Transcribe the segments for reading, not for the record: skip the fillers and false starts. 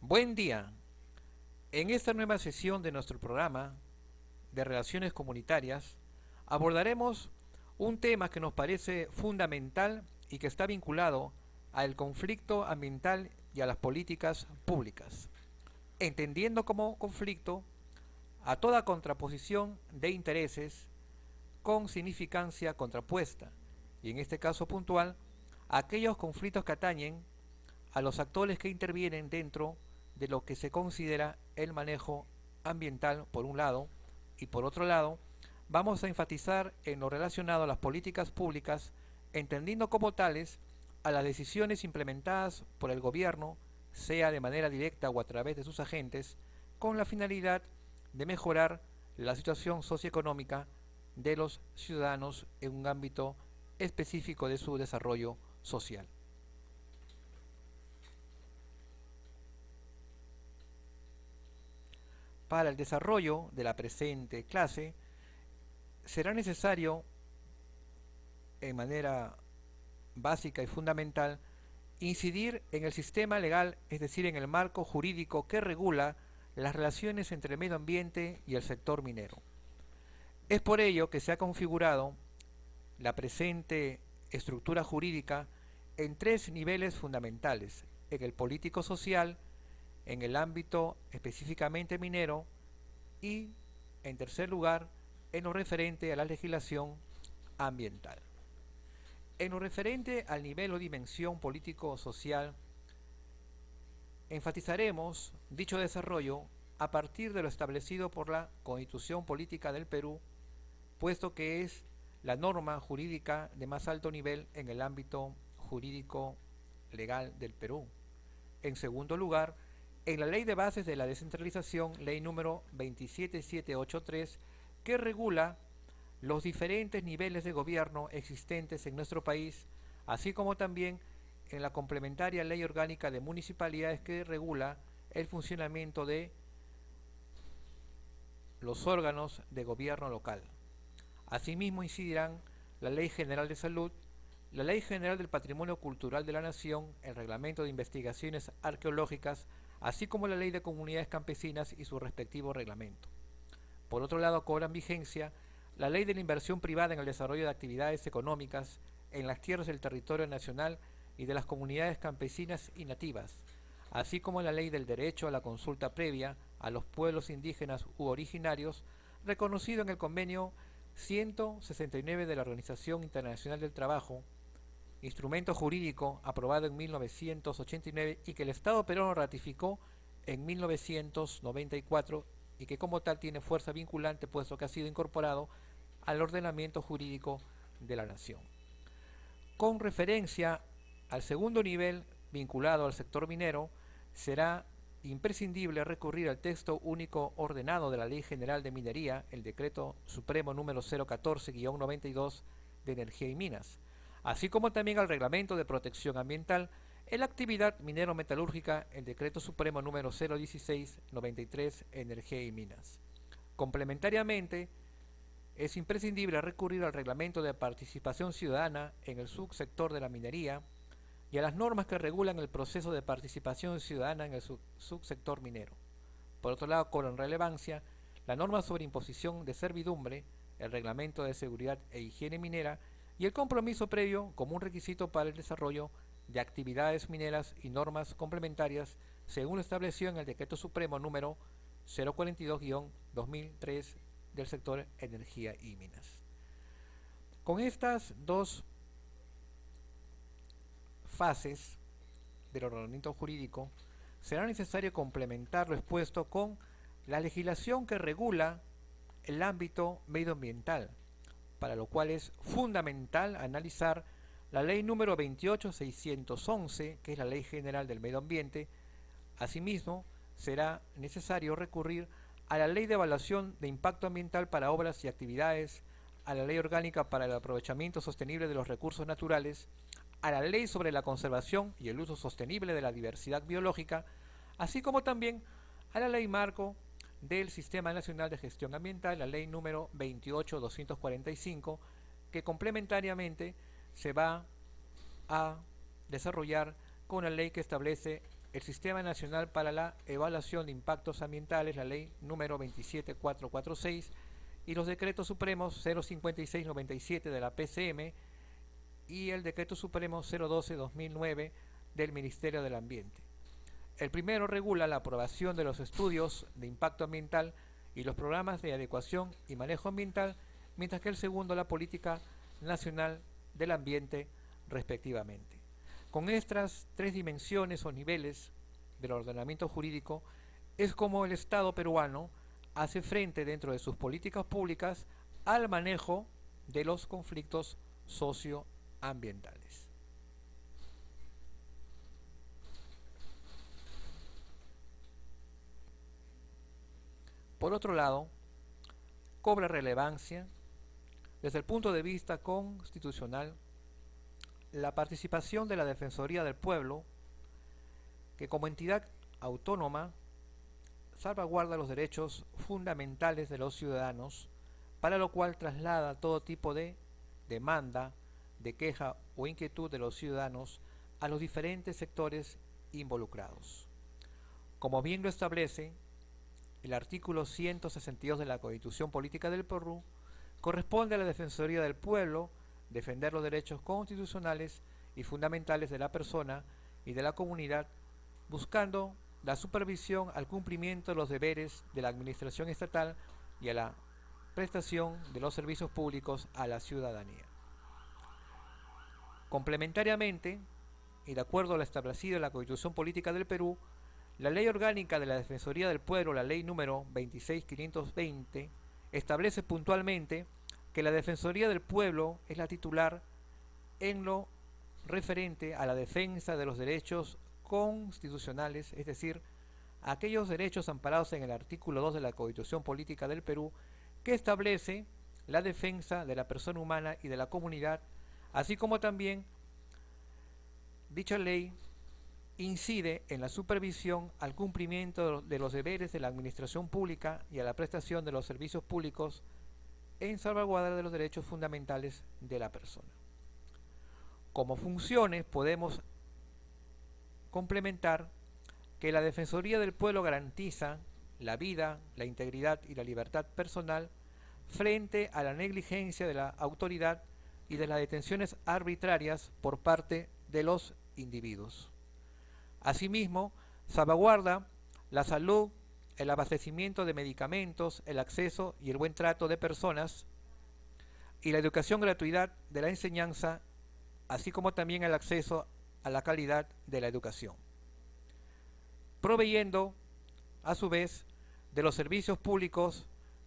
Buen día. En esta nueva sesión de nuestro programa de Relaciones Comunitarias abordaremos un tema que nos parece fundamental y que está vinculado al conflicto ambiental y a las políticas públicas, entendiendo como conflicto a toda contraposición de intereses con significancia contrapuesta, y en este caso puntual, aquellos conflictos que atañen a los actores que intervienen dentro de lo que se considera el manejo ambiental por un lado, y por otro lado vamos a enfatizar en lo relacionado a las políticas públicas, entendiendo como tales a las decisiones implementadas por el gobierno, sea de manera directa o a través de sus agentes, con la finalidad de mejorar la situación socioeconómica de los ciudadanos en un ámbito específico de su desarrollo social. Para el desarrollo de la presente clase será necesario, en manera básica y fundamental, incidir en el sistema legal, es decir, en el marco jurídico que regula las relaciones entre el medio ambiente y el sector minero. Es por ello que se ha configurado la presente estructura jurídica en tres niveles fundamentales: en el político-social, en el ámbito específicamente minero y, en tercer lugar, en lo referente a la legislación ambiental. En lo referente al nivel o dimensión político-social, enfatizaremos dicho desarrollo a partir de lo establecido por la Constitución Política del Perú, puesto que es la norma jurídica de más alto nivel en el ámbito jurídico legal del Perú. En segundo lugar, en la Ley de Bases de la Descentralización, ley número 27783, que regula los diferentes niveles de gobierno existentes en nuestro país, así como también en la complementaria Ley Orgánica de Municipalidades, que regula el funcionamiento de los órganos de gobierno local. Asimismo incidirán la Ley General de Salud, la Ley General del Patrimonio Cultural de la Nación, el Reglamento de Investigaciones Arqueológicas, así como la Ley de Comunidades Campesinas y su respectivo reglamento. Por otro lado, cobran vigencia la Ley de la Inversión Privada en el Desarrollo de Actividades Económicas en las tierras del territorio nacional y de las comunidades campesinas y nativas, así como la Ley del Derecho a la Consulta Previa a los pueblos indígenas u originarios, reconocido en el Convenio 169 de la Organización Internacional del Trabajo, instrumento jurídico aprobado en 1989 y que el Estado peruano ratificó en 1994 y que como tal tiene fuerza vinculante puesto que ha sido incorporado al ordenamiento jurídico de la nación. Con referencia al segundo nivel vinculado al sector minero, será imprescindible recurrir al texto único ordenado de la Ley General de Minería, el Decreto Supremo número 014-92 de Energía y Minas, así como también al Reglamento de Protección Ambiental en la actividad minero-metalúrgica, el Decreto Supremo número 016-93, Energía y Minas. Complementariamente, es imprescindible recurrir al Reglamento de Participación Ciudadana en el subsector de la minería y a las normas que regulan el proceso de participación ciudadana en el subsector minero. Por otro lado, cobran relevancia la norma sobre imposición de servidumbre, el Reglamento de Seguridad e Higiene Minera y el compromiso previo como un requisito para el desarrollo de actividades mineras y normas complementarias según lo establecido en el Decreto Supremo número 042-2003 del sector energía y minas. Con estas dos fases del ordenamiento jurídico, será necesario complementar lo expuesto con la legislación que regula el ámbito medioambiental, para lo cual es fundamental analizar la ley número 28611, que es la Ley General del Medio Ambiente. Asimismo, será necesario recurrir a la Ley de Evaluación de Impacto Ambiental para Obras y Actividades, a la Ley Orgánica para el Aprovechamiento Sostenible de los Recursos Naturales, a la Ley sobre la Conservación y el Uso Sostenible de la Diversidad Biológica, así como también a la Ley Marco del Sistema Nacional de Gestión Ambiental, la Ley número 28245, que complementariamente se va a desarrollar con la ley que establece el Sistema Nacional para la Evaluación de Impactos Ambientales, la Ley número 27446, y los decretos supremos 05697 de la PCM y el decreto supremo 012-2009 del Ministerio del Ambiente. El primero regula la aprobación de los estudios de impacto ambiental y los programas de adecuación y manejo ambiental, mientras que el segundo la política nacional del ambiente respectivamente. Con estas tres dimensiones o niveles del ordenamiento jurídico es como el Estado peruano hace frente dentro de sus políticas públicas al manejo de los conflictos socioambientales. Por otro lado, cobra relevancia desde el punto de vista constitucional la participación de la Defensoría del Pueblo, que como entidad autónoma salvaguarda los derechos fundamentales de los ciudadanos, para lo cual traslada todo tipo de demanda, de queja o inquietud de los ciudadanos a los diferentes sectores involucrados. Como bien lo establece el artículo 162 de la Constitución Política del Perú, corresponde a la Defensoría del Pueblo defender los derechos constitucionales y fundamentales de la persona y de la comunidad, buscando la supervisión al cumplimiento de los deberes de la administración estatal y a la prestación de los servicios públicos a la ciudadanía. Complementariamente, y de acuerdo a lo establecido en la Constitución Política del Perú, la Ley Orgánica de la Defensoría del Pueblo, la Ley número 26520, establece puntualmente que la Defensoría del Pueblo es la titular en lo referente a la defensa de los derechos constitucionales, es decir, aquellos derechos amparados en el artículo 2 de la Constitución Política del Perú, que establece la defensa de la persona humana y de la comunidad, así como también dicha ley incide en la supervisión al cumplimiento de los deberes de la administración pública y a la prestación de los servicios públicos en salvaguarda de los derechos fundamentales de la persona. Como funciones podemos complementar que la Defensoría del Pueblo garantiza la vida, la integridad y la libertad personal frente a la negligencia de la autoridad y de las detenciones arbitrarias por parte de los individuos. Asimismo, salvaguarda la salud, el abastecimiento de medicamentos, el acceso y el buen trato de personas y la educación gratuidad de la enseñanza, así como también el acceso a la calidad de la educación, proveyendo a su vez de los servicios públicos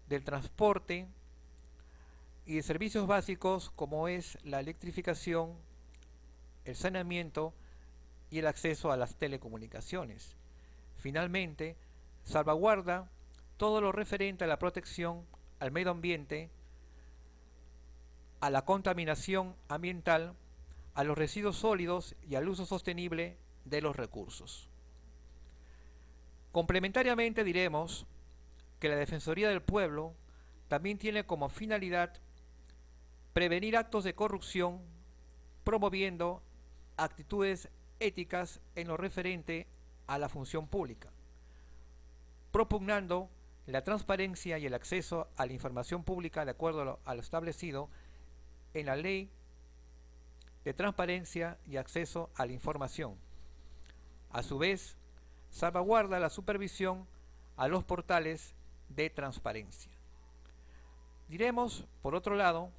del transporte y de servicios básicos como es la electrificación, el saneamiento y el acceso a las telecomunicaciones. Finalmente, salvaguarda todo lo referente a la protección al medio ambiente, a la contaminación ambiental, a los residuos sólidos y al uso sostenible de los recursos. Complementariamente diremos que la Defensoría del Pueblo también tiene como finalidad prevenir actos de corrupción, promoviendo actitudes éticas en lo referente a la función pública, propugnando la transparencia y el acceso a la información pública de acuerdo a lo establecido en la Ley de Transparencia y Acceso a la Información. A su vez, salvaguarda la supervisión a los portales de transparencia. Diremos, por otro lado,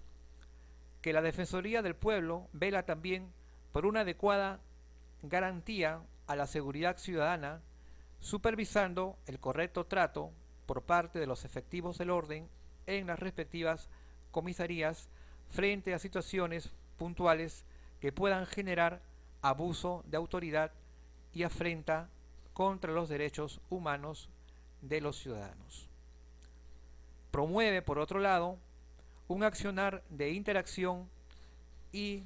que la Defensoría del Pueblo vela también por una adecuada garantía a la seguridad ciudadana, supervisando el correcto trato por parte de los efectivos del orden en las respectivas comisarías frente a situaciones puntuales que puedan generar abuso de autoridad y afrenta contra los derechos humanos de los ciudadanos. Promueve, por otro lado, un accionar de interacción y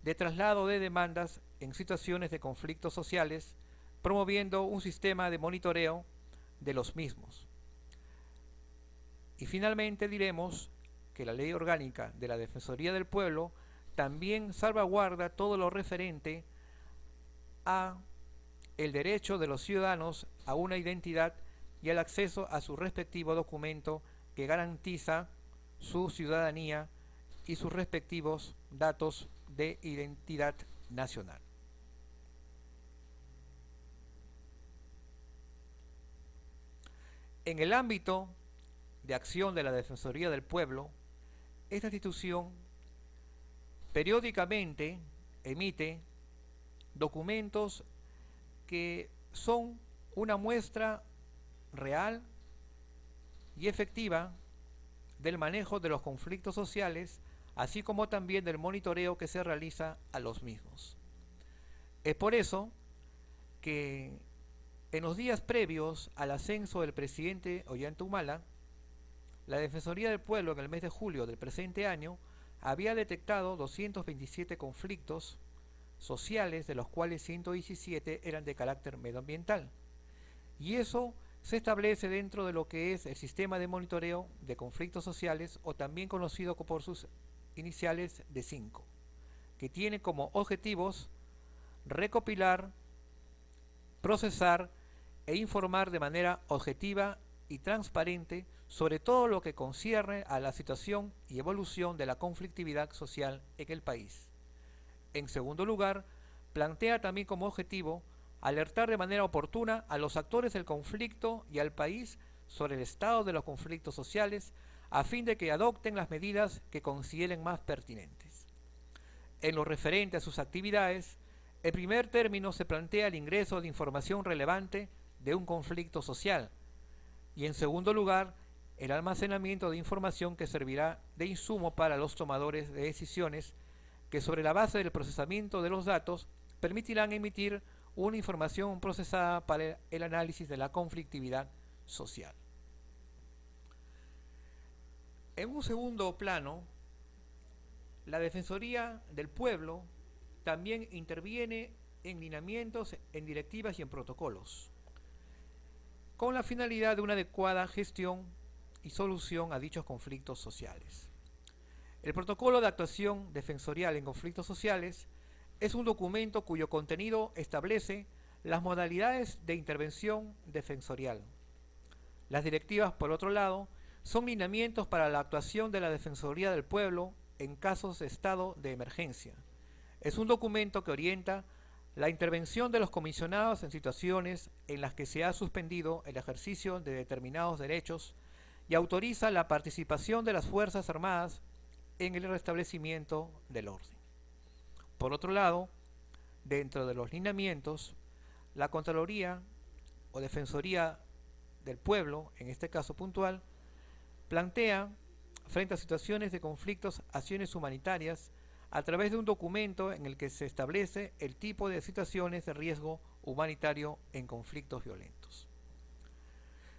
de traslado de demandas en situaciones de conflictos sociales, promoviendo un sistema de monitoreo de los mismos. Y finalmente diremos que la Ley Orgánica de la Defensoría del Pueblo también salvaguarda todo lo referente a el derecho de los ciudadanos a una identidad y al acceso a su respectivo documento que garantiza su ciudadanía y sus respectivos datos de identidad nacional. En el ámbito de acción de la Defensoría del Pueblo, esta institución periódicamente emite documentos que son una muestra real y efectiva del manejo de los conflictos sociales, así como también del monitoreo que se realiza a los mismos. Es por eso que en los días previos al ascenso del presidente Ollanta-Humala, la Defensoría del Pueblo en el mes de julio del presente año había detectado 227 conflictos sociales, de los cuales 117 eran de carácter medioambiental. Y eso se establece dentro de lo que es el sistema de monitoreo de conflictos sociales, o también conocido por sus iniciales de 5, que tiene como objetivos recopilar, procesar e informar de manera objetiva y transparente sobre todo lo que concierne a la situación y evolución de la conflictividad social en el país. En segundo lugar, plantea también como objetivo alertar de manera oportuna a los actores del conflicto y al país sobre el estado de los conflictos sociales, a fin de que adopten las medidas que consideren más pertinentes. En lo referente a sus actividades, en primer término se plantea el ingreso de información relevante de un conflicto social, y en segundo lugar, el almacenamiento de información que servirá de insumo para los tomadores de decisiones, que sobre la base del procesamiento de los datos permitirán emitir una información procesada para el análisis de la conflictividad social. En un segundo plano, la Defensoría del Pueblo también interviene en lineamientos, en directivas y en protocolos, con la finalidad de una adecuada gestión y solución a dichos conflictos sociales. El protocolo de actuación defensorial en conflictos sociales es un documento cuyo contenido establece las modalidades de intervención defensorial. Las directivas, por otro lado, son lineamientos para la actuación de la Defensoría del Pueblo en casos de estado de emergencia. Es un documento que orienta la intervención de los comisionados en situaciones en las que se ha suspendido el ejercicio de determinados derechos y autoriza la participación de las Fuerzas Armadas en el restablecimiento del orden. Por otro lado, dentro de los lineamientos, la Contraloría o Defensoría del Pueblo, en este caso puntual, plantea, frente a situaciones de conflictos, acciones humanitarias a través de un documento en el que se establece el tipo de situaciones de riesgo humanitario en conflictos violentos.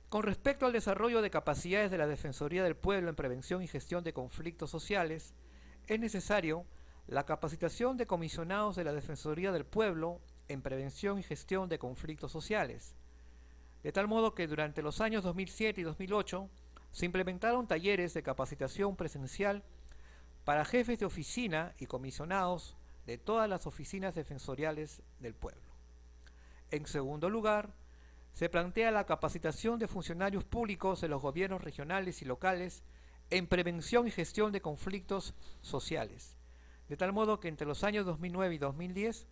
Con respecto al desarrollo de capacidades de la Defensoría del Pueblo en prevención y gestión de conflictos sociales, es necesario la capacitación de comisionados de la Defensoría del Pueblo en prevención y gestión de conflictos sociales, de tal modo que durante los años 2007 y 2008 se implementaron talleres de capacitación presencial para jefes de oficina y comisionados de todas las oficinas defensoriales del pueblo. En segundo lugar, se plantea la capacitación de funcionarios públicos de los gobiernos regionales y locales en prevención y gestión de conflictos sociales, de tal modo que entre los años 2009 y 2010,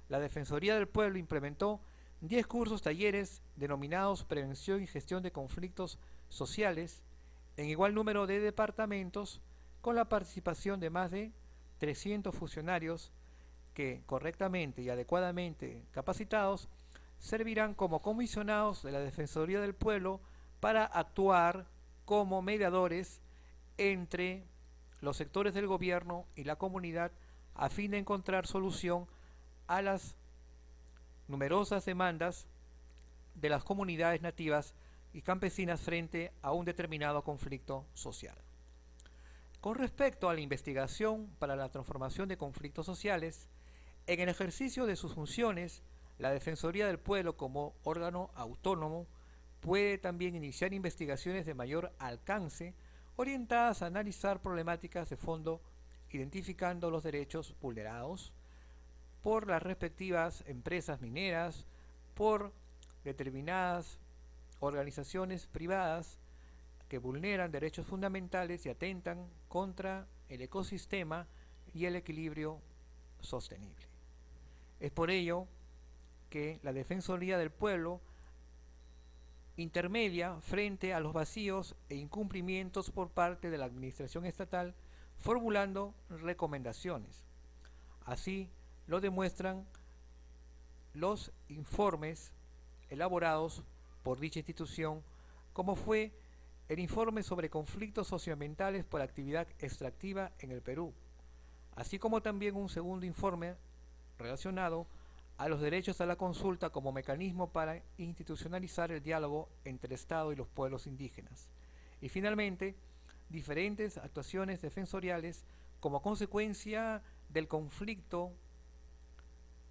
la Defensoría del Pueblo implementó 10 cursos talleres denominados Prevención y Gestión de Conflictos Sociales en igual número de departamentos, con la participación de más de 300 funcionarios que, correctamente y adecuadamente capacitados, servirán como comisionados de la Defensoría del Pueblo para actuar como mediadores entre los sectores del gobierno y la comunidad, a fin de encontrar solución a las numerosas demandas de las comunidades nativas y campesinas frente a un determinado conflicto social. Con respecto a la investigación para la transformación de conflictos sociales, en el ejercicio de sus funciones, la Defensoría del Pueblo, como órgano autónomo, puede también iniciar investigaciones de mayor alcance orientadas a analizar problemáticas de fondo, identificando los derechos vulnerados por las respectivas empresas mineras por determinadas organizaciones privadas que vulneran derechos fundamentales y atentan contra el ecosistema y el equilibrio sostenible. Es por ello que la Defensoría del Pueblo intermedia frente a los vacíos e incumplimientos por parte de la Administración estatal, formulando recomendaciones. Así lo demuestran los informes elaborados por dicha institución, como fue el informe sobre conflictos socioambientales por actividad extractiva en el Perú, así como también un segundo informe relacionado a los derechos a la consulta como mecanismo para institucionalizar el diálogo entre el Estado y los pueblos indígenas. Y finalmente, diferentes actuaciones defensoriales como consecuencia del conflicto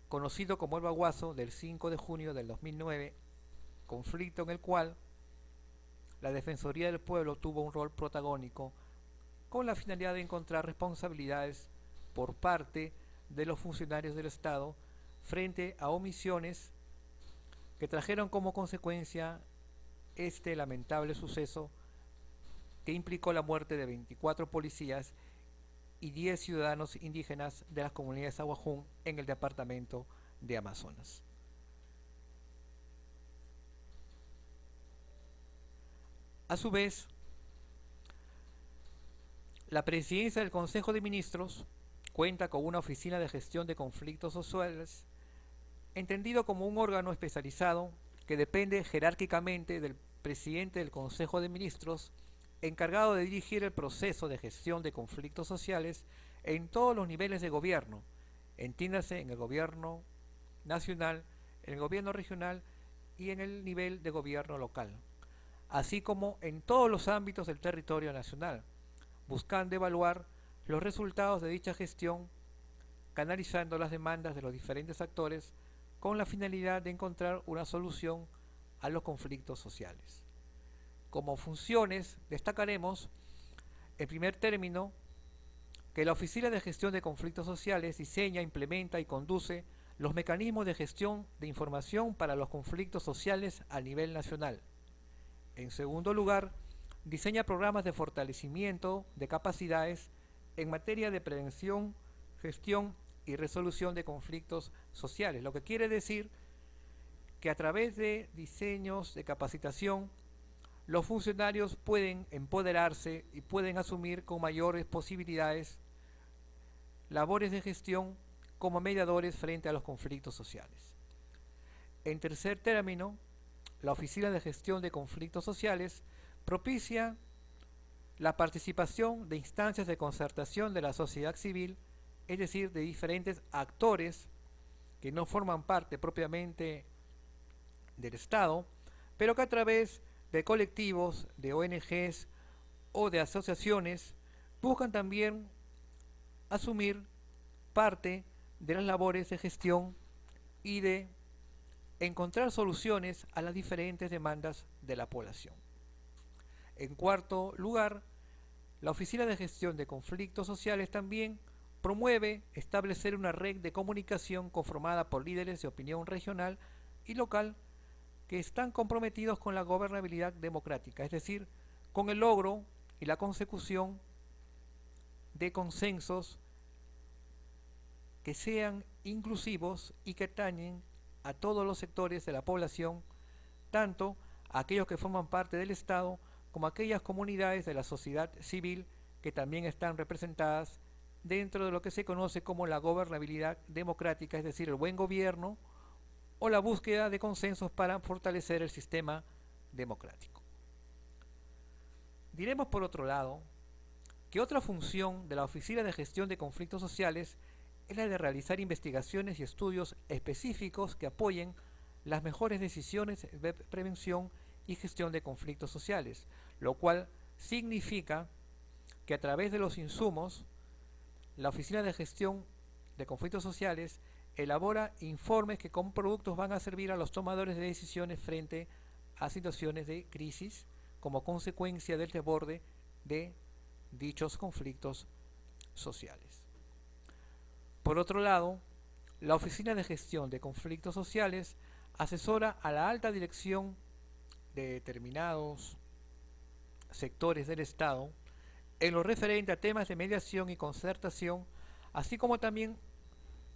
conocido como el Baguazo del 5 de junio del 2009, conflicto en el cual la Defensoría del Pueblo tuvo un rol protagónico con la finalidad de encontrar responsabilidades por parte de los funcionarios del Estado frente a omisiones que trajeron como consecuencia este lamentable suceso que implicó la muerte de 24 policías y 10 ciudadanos indígenas de las comunidades Aguajún en el departamento de Amazonas. A su vez, la Presidencia del Consejo de Ministros cuenta con una oficina de gestión de conflictos sociales, entendido como un órgano especializado que depende jerárquicamente del presidente del Consejo de Ministros, encargado de dirigir el proceso de gestión de conflictos sociales en todos los niveles de gobierno, entiéndase en el gobierno nacional, en el gobierno regional y en el nivel de gobierno local, así como en todos los ámbitos del territorio nacional, buscando evaluar los resultados de dicha gestión, canalizando las demandas de los diferentes actores con la finalidad de encontrar una solución a los conflictos sociales. Como funciones destacaremos, en primer término, que la Oficina de Gestión de Conflictos Sociales diseña, implementa y conduce los mecanismos de gestión de información para los conflictos sociales a nivel nacional. En segundo lugar, diseña programas de fortalecimiento de capacidades en materia de prevención, gestión y resolución de conflictos sociales, lo que quiere decir que a través de diseños de capacitación los funcionarios pueden empoderarse y pueden asumir con mayores posibilidades labores de gestión como mediadores frente a los conflictos sociales. En tercer término, la Oficina de Gestión de Conflictos Sociales propicia la participación de instancias de concertación de la sociedad civil, es decir, de diferentes actores que no forman parte propiamente del Estado, pero que a través de colectivos, de ONGs o de asociaciones buscan también asumir parte de las labores de gestión y de encontrar soluciones a las diferentes demandas de la población. En cuarto lugar, la Oficina de Gestión de Conflictos Sociales también promueve establecer una red de comunicación conformada por líderes de opinión regional y local que están comprometidos con la gobernabilidad democrática, es decir, con el logro y la consecución de consensos que sean inclusivos y que atañen a todos los sectores de la población, tanto a aquellos que forman parte del Estado como a aquellas comunidades de la sociedad civil que también están representadas dentro de lo que se conoce como la gobernabilidad democrática, es decir, el buen gobierno o la búsqueda de consensos para fortalecer el sistema democrático. Diremos por otro lado que otra función de la Oficina de Gestión de Conflictos Sociales es la de realizar investigaciones y estudios específicos que apoyen las mejores decisiones de prevención y gestión de conflictos sociales, lo cual significa que a través de los insumos, la Oficina de Gestión de Conflictos Sociales elabora informes que como productos van a servir a los tomadores de decisiones frente a situaciones de crisis como consecuencia del desborde de dichos conflictos sociales. Por otro lado, la Oficina de Gestión de Conflictos Sociales asesora a la alta dirección de determinados sectores del Estado en lo referente a temas de mediación y concertación, así como también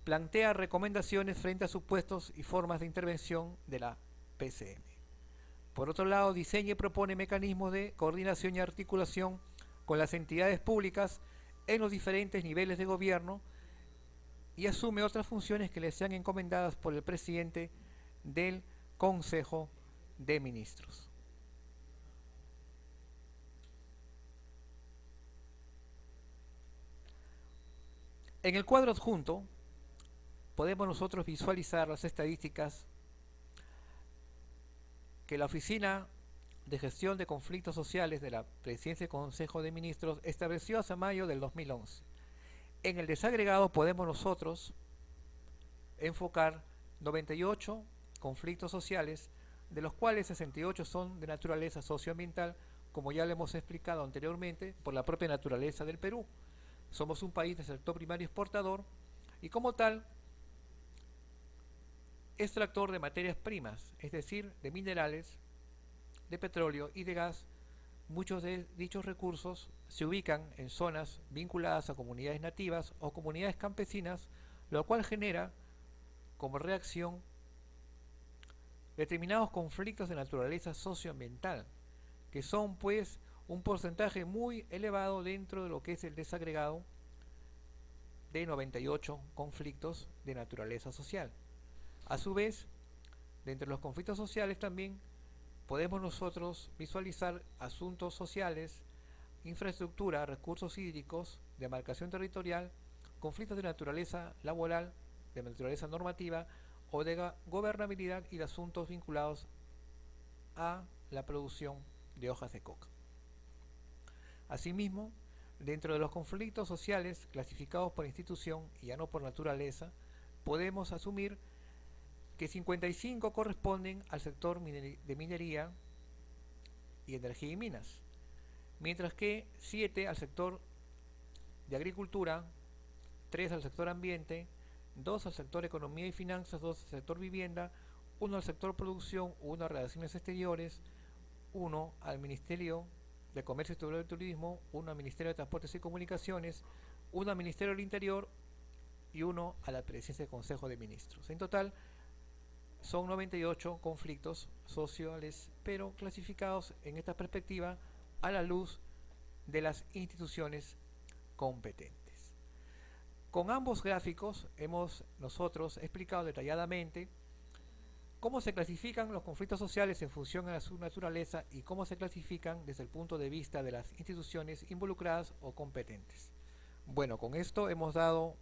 plantea recomendaciones frente a supuestos y formas de intervención de la PCM. Por otro lado, diseña y propone mecanismos de coordinación y articulación con las entidades públicas en los diferentes niveles de gobierno y asume otras funciones que le sean encomendadas por el presidente del Consejo de Ministros. En el cuadro adjunto podemos nosotros visualizar las estadísticas que la Oficina de Gestión de Conflictos Sociales de la Presidencia del Consejo de Ministros estableció hasta mayo del 2011. En el desagregado podemos nosotros enfocar 98 conflictos sociales, de los cuales 68 son de naturaleza socioambiental, como ya le hemos explicado anteriormente, por la propia naturaleza del Perú. Somos un país de sector primario exportador y como tal extractor de materias primas, es decir, de minerales, de petróleo y de gas. Muchos de dichos recursos se ubican en zonas vinculadas a comunidades nativas o comunidades campesinas, lo cual genera como reacción determinados conflictos de naturaleza socioambiental, que son pues un porcentaje muy elevado dentro de lo que es el desagregado de 98 conflictos de naturaleza social. A su vez, dentro de los conflictos sociales también podemos nosotros visualizar asuntos sociales, infraestructura, recursos hídricos, demarcación territorial, conflictos de naturaleza laboral, de naturaleza normativa o de gobernabilidad y de asuntos vinculados a la producción de hojas de coca. Asimismo, dentro de los conflictos sociales clasificados por institución y ya no por naturaleza, podemos asumir que 55 corresponden al sector de minería y energía y minas, mientras que 7 al sector de agricultura, 3 al sector ambiente, 2 al sector economía y finanzas, 2 al sector vivienda, 1 al sector producción, 1 a relaciones exteriores, 1 al Ministerio de Comercio y Turismo, 1 al Ministerio de Transportes y Comunicaciones, 1 al Ministerio del Interior y 1 a la Presidencia del Consejo de Ministros. En total, son 98 conflictos sociales, pero clasificados en esta perspectiva a la luz de las instituciones competentes. Con ambos gráficos hemos nosotros explicado detalladamente cómo se clasifican los conflictos sociales en función a su naturaleza y cómo se clasifican desde el punto de vista de las instituciones involucradas o competentes. Bueno, con esto hemos dado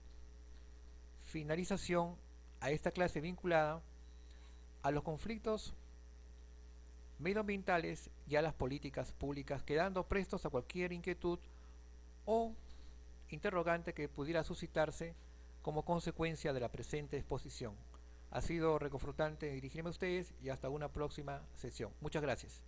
finalización a esta clase vinculada a los conflictos medioambientales y a las políticas públicas, quedando prestos a cualquier inquietud o interrogante que pudiera suscitarse como consecuencia de la presente exposición. Ha sido reconfortante dirigirme a ustedes y hasta una próxima sesión. Muchas gracias.